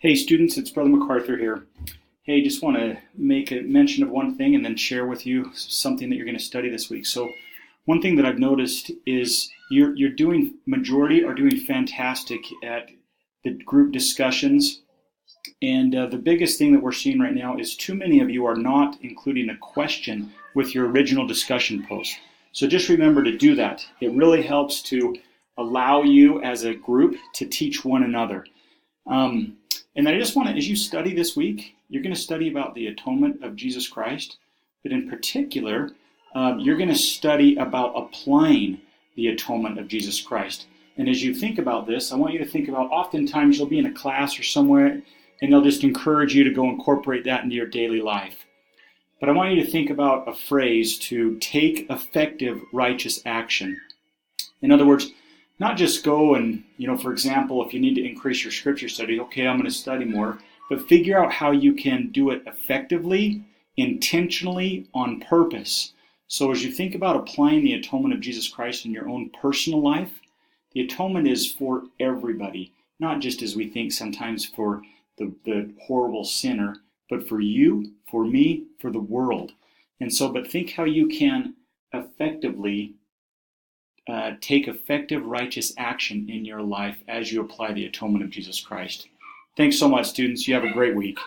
Hey students, it's Brother MacArthur here. Hey, just want to make a mention of one thing and then share with you something that you're going to study this week. So one thing that I've noticed is majority are doing fantastic at the group discussions. And the biggest thing that we're seeing right now is too many of you are not including a question with your original discussion post. So just remember to do that. It really helps to allow you as a group to teach one another. And I just want to, as you study this week, you're going to study about the atonement of Jesus Christ, but in particular, you're going to study about applying the atonement of Jesus Christ. And as you think about this, I want you to think about, oftentimes you'll be in a class or somewhere, and they'll just encourage you to go incorporate that into your daily life. But I want you to think about a phrase to take effective righteous action. In other words, not just go and, for example, if you need to increase your scripture study, okay, I'm going to study more, but figure out how you can do it effectively, intentionally, on purpose. So as you think about applying the atonement of Jesus Christ in your own personal life, the atonement is for everybody, not just as we think sometimes for the horrible sinner, but for you, for me, for the world. And so, but think how you can effectively take effective righteous action in your life as you apply the atonement of Jesus Christ. Thanks so much, students. You have a great week.